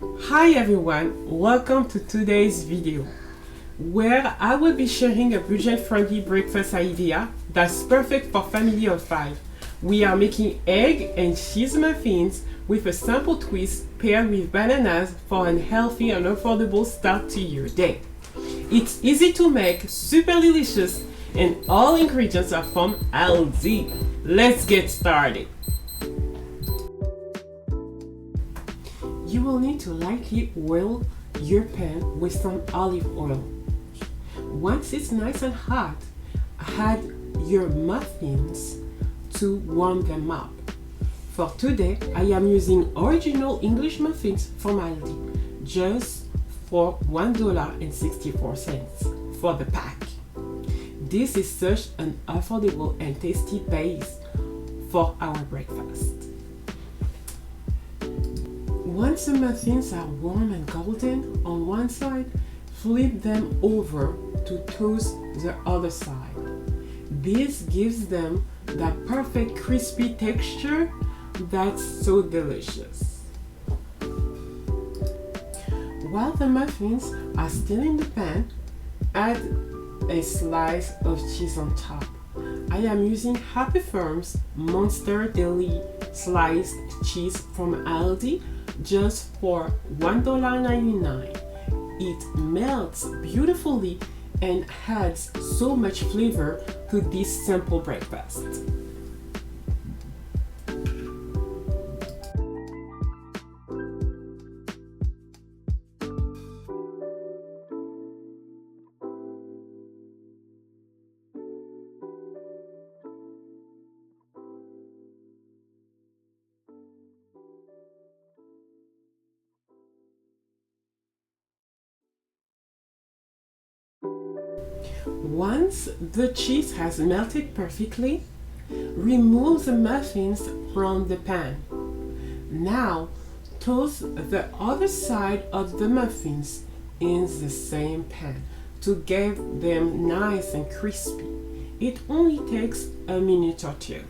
Hi everyone, welcome to today's video where I will be sharing a budget-friendly breakfast idea that's perfect for family of 5. We are making egg and cheese muffins with a simple twist paired with bananas for a healthy and affordable start to your day. It's easy to make, super delicious, and all ingredients are from Aldi. Let's get started. You will need to lightly oil your pan with some olive oil. Once it's nice and hot, add your muffins to warm them up. For today, I am using original English muffins from Aldi, just for $1.64 for the pack. This is such an affordable and tasty base for our breakfast. Once the muffins are warm and golden on one side, flip them over to toast the other side. This gives them that perfect crispy texture that's so delicious. While the muffins are still in the pan, add a slice of cheese on top. I am using Happy Firm's Monster Deli sliced cheese from Aldi just for $1.99. It melts beautifully and adds so much flavor to this simple breakfast. Once the cheese has melted perfectly, remove the muffins from the pan. Now, toast the other side of the muffins in the same pan to get them nice and crispy. It only takes a minute or two.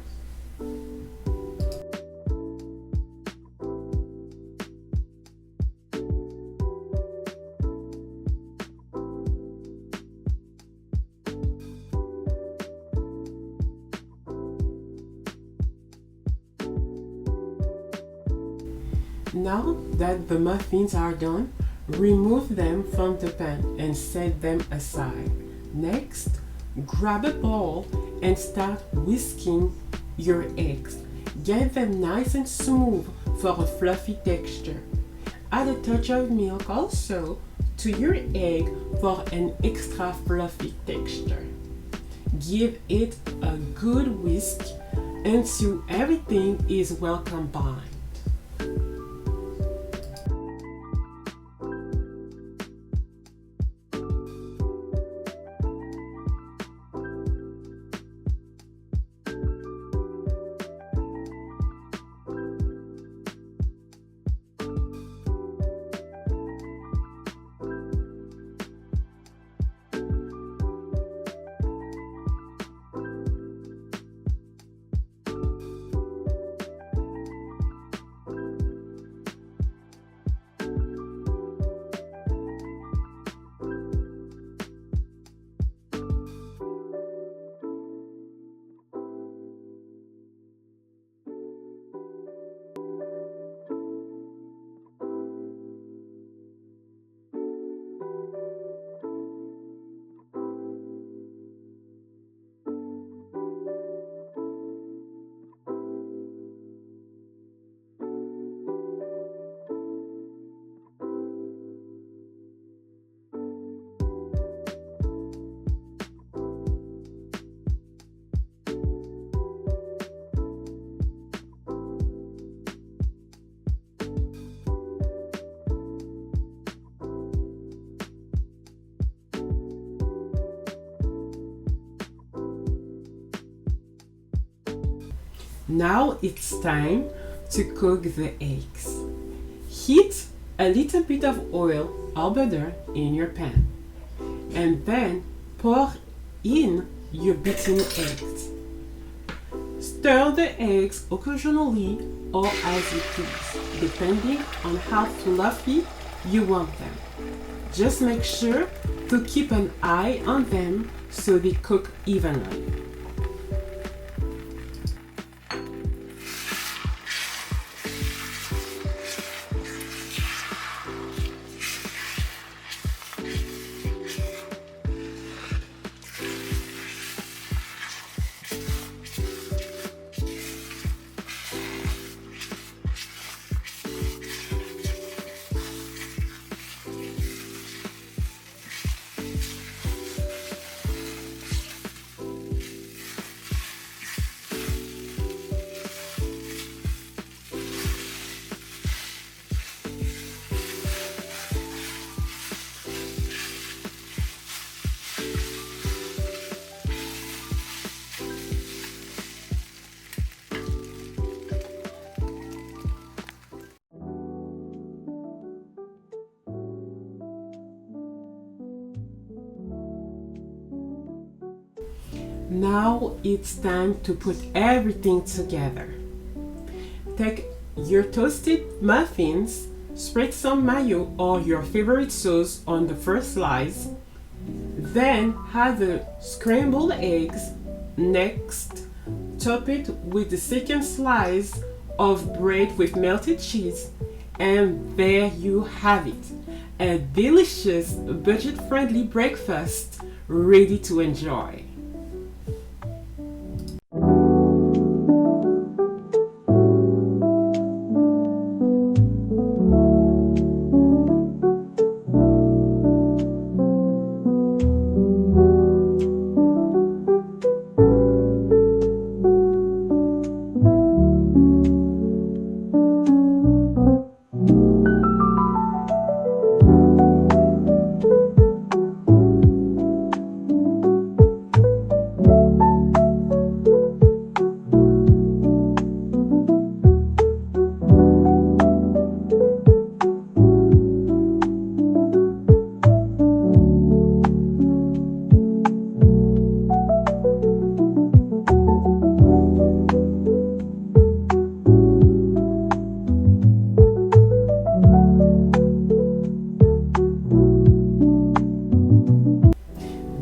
Now that the muffins are done, remove them from the pan and set them aside. Next, grab a bowl and start whisking your eggs. Get them nice and smooth for a fluffy texture. Add a touch of milk also to your egg for an extra fluffy texture. Give it a good whisk until everything is well combined. Now it's time to cook the eggs. Heat a little bit of oil or butter in your pan and then pour in your beaten eggs. Stir the eggs occasionally or as you please, depending on how fluffy you want them. Just make sure to keep an eye on them so they cook evenly. Now it's time to put everything together. Take your toasted muffins, spread some mayo or your favorite sauce on the first slice, then add the scrambled eggs. Next, top it with the second slice of bread with melted cheese, and there you have it, a delicious budget-friendly breakfast ready to enjoy.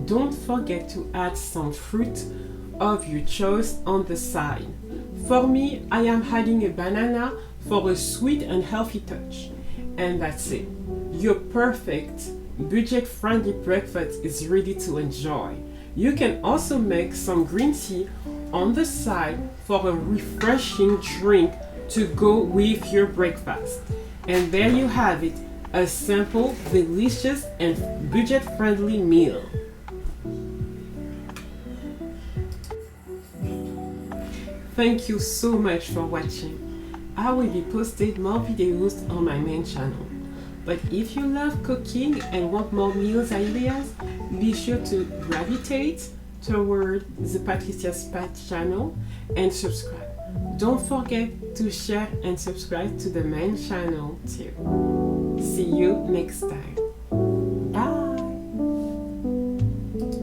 Don't forget to add some fruit of your choice on the side. For me, I am adding a banana for a sweet and healthy touch. And that's it. Your perfect budget-friendly breakfast is ready to enjoy. You can also make some green tea on the side for a refreshing drink to go with your breakfast. And there you have it, a simple, delicious, and budget-friendly meal. Thank you so much for watching. I will be posting more videos on my main channel. But if you love cooking and want more meals ideas, be sure to gravitate toward the Patricia's channel and subscribe. Don't forget to share and subscribe to the main channel too. See you next time.